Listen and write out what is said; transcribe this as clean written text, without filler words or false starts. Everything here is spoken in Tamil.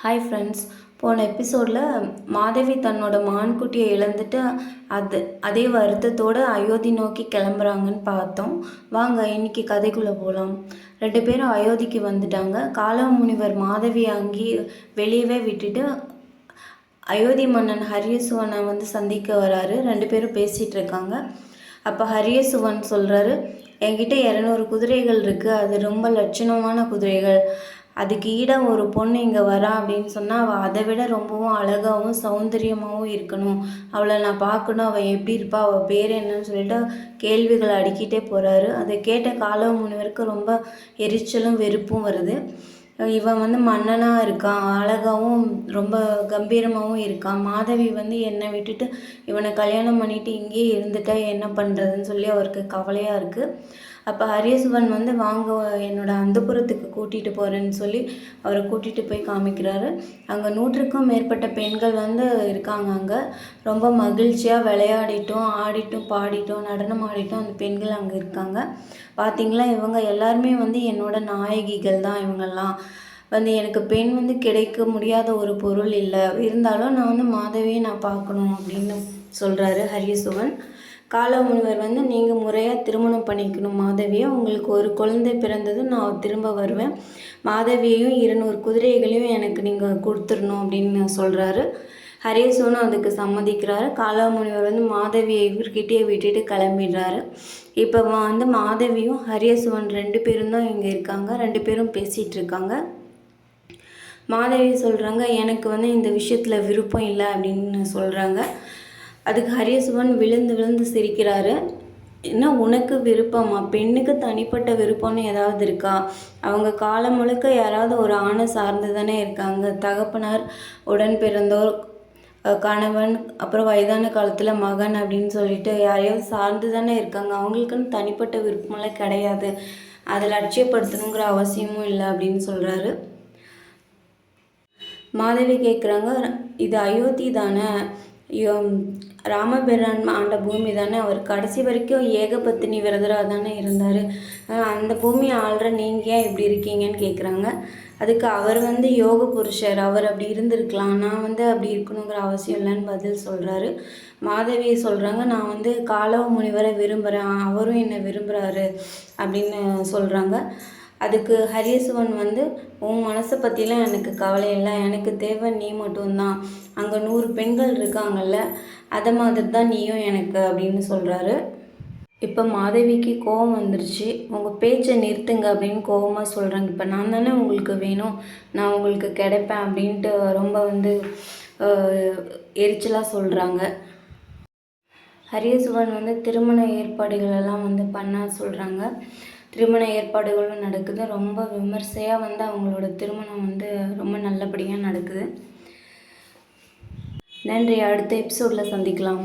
Hi friends. போன எபிசோடில் மாதவி தன்னோட மான்குட்டியை இழந்துட்டு அதே வருத்தத்தோடு அயோத்தி நோக்கி கிளம்புறாங்கன்னு பார்த்தோம். வாங்க இன்னைக்கு கதைக்குள்ளே போகலாம். 2 பேரும் அயோத்திக்கு வந்துட்டாங்க. காலமுனிவர் மாதவியை அங்கேயே வெளியவே விட்டுட்டு அயோத்தி மன்னன் ஹரியசுவனை சந்திக்க வராரு. 2 பேரும் பேசிகிட்டு இருக்காங்க. அப்போ ஹரியசுவன் சொல்கிறாரு, என்கிட்ட 200 குதிரைகள் இருக்குது. அது ரொம்ப லட்சணமான குதிரைகள். அதுக்கு ஈடாக ஒரு பொண்ணு இங்கே வரா அப்படின்னு சொன்னால் அவள் அதை விட ரொம்பவும் அழகாகவும் சௌந்தரியமாகவும் இருக்கணும். அவளை நான் பார்க்கணும். அவள் எப்படி இருப்பா, அவள் பேர் என்னன்னு சொல்லிட்டு கேள்விகளை அடுக்கிட்டே போகிறாரு. அதை கேட்ட கால முனிவருக்கு ரொம்ப எரிச்சலும் வெறுப்பும் வருது. இவன் மன்னனாக இருக்கான், அழகாகவும் ரொம்ப கம்பீரமாகவும் இருக்கான். மாதவி என்னை விட்டுட்டு இவனை கல்யாணம் பண்ணிட்டு இங்கேயே இருந்துட்டா என்ன பண்ணுறதுன்னு சொல்லி அவருக்கு கவலையாக இருக்குது. அப்போ ஹரியசுவன் வாங்க என்னோட அந்தப்புறத்துக்கு கூட்டிகிட்டு போகிறேன்னு சொல்லி அவரை கூட்டிகிட்டு போய் காமிக்கிறாரு. அங்கே 100க்கும் மேற்பட்ட பெண்கள் இருக்காங்க. அங்கே ரொம்ப மகிழ்ச்சியாக விளையாடிட்டும் ஆடிட்டும் பாடிட்டும் நடனம் ஆடிட்டும் அந்த பெண்கள் அங்கே இருக்காங்க. பார்த்திங்களா, இவங்க எல்லாருமே என்னோட நாயகிகள் தான். இவங்கெல்லாம் எனக்கு பெண் கிடைக்க முடியாத ஒரு பொருள் இல்லை. இருந்தாலும் நான் மாதவியை நான் பார்க்கணும் அப்படின்னு சொல்கிறாரு ஹரியசுவன். காலமுனிவர் நீங்கள் முறையாக திருமணம் பண்ணிக்கணும் மாதவியை. உங்களுக்கு ஒரு குழந்தை பிறந்ததும் நான் திரும்ப வருவேன். மாதவியையும் 200 குதிரைகளையும் எனக்கு நீங்கள் கொடுத்துடணும் அப்படின்னு சொல்கிறாரு. ஹரியசுவனும் அதுக்கு சம்மதிக்கிறாரு. காலமுனிவர் மாதவியை இவர்கிட்டயே விட்டுட்டு கிளம்பிடுறாரு. இப்போ மாதவியும் ஹரியசுவன் 2 பேரும் தான் இங்கே இருக்காங்க. 2 பேரும் பேசிகிட்டு இருக்காங்க. மாதவி சொல்கிறாங்க, எனக்கு இந்த விஷயத்தில் விருப்பம் இல்லை அப்படின்னு சொல்கிறாங்க. அதுக்கு ஹரியசுவன் விழுந்து விழுந்து சிரிக்கிறாரு. என்ன உனக்கு விருப்பமா? பெண்ணுக்கு தனிப்பட்ட விருப்பம்னு ஏதாவது இருக்கா? அவங்க காலம் முழுக்க யாராவது ஒரு ஆணை சார்ந்து தானே இருக்காங்க. தகப்பனார், உடன் பிறந்தோர், கணவன், அப்புறம் வயதான காலத்தில் மகன் அப்படின்னு சொல்லிட்டு யாரையாவது சார்ந்து தானே இருக்காங்க. அவங்களுக்குன்னு தனிப்பட்ட விருப்பமெல்லாம் கிடையாது. அதை லட்சியப்படுத்தணுங்கிற அவசியமும் இல்லை அப்படின்னு சொல்கிறாரு. மாதவி கேட்குறாங்க, இது அயோத்தி தானே, ராமபிரான் ஆண்ட பூமி தானே, அவர் கடைசி வரைக்கும் ஏகபத்தினி விரதராக தானே இருந்தார். அந்த பூமியை ஆள்ற நீங்கள் ஏன் இப்படி இருக்கீங்கன்னு கேட்குறாங்க. அதுக்கு அவர் யோக புருஷர், அவர் அப்படி இருந்திருக்கலாம். நான் அப்படி இருக்கணுங்கிற அவசியம் இல்லைன்னு பதில் சொல்கிறாரு. மாதவி சொல்கிறாங்க, நான் காலவ முனிவரை விரும்புகிறேன், அவரும் என்னை விரும்புகிறாரு அப்படின்னு சொல்கிறாங்க. அதுக்கு ஹரியசுவன் உன் மனசை பற்றிலாம் எனக்கு கவலை இல்லை, எனக்கு தேவை நீ மட்டும்தான். அங்கே 100 பெண்கள் இருக்காங்கல்ல, அதை மாதிரி தான் நீயும் எனக்கு அப்படின்னு சொல்கிறாரு. இப்போ மாதவிக்கு கோபம் வந்துருச்சு. உங்கள் பேச்சை நிறுத்துங்க அப்படின்னு கோபமாக சொல்கிறாங்க. இப்போ நான் தானே உங்களுக்கு வேணும், நான் உங்களுக்கு கிடைப்பேன் அப்படின்ட்டு ரொம்ப எரிச்சலாக சொல்கிறாங்க. ஹரியசுவன் திருமண ஏற்பாடுகள் எல்லாம் பண்ண சொல்கிறாங்க. திருமண ஏற்பாடுகளும் நடக்குது. ரொம்ப விமர்சையாக அவங்களோட திருமணம் ரொம்ப நல்லபடியாக நடக்குது. நன்றி. அடுத்த எபிசோடில் சந்திக்கலாம்.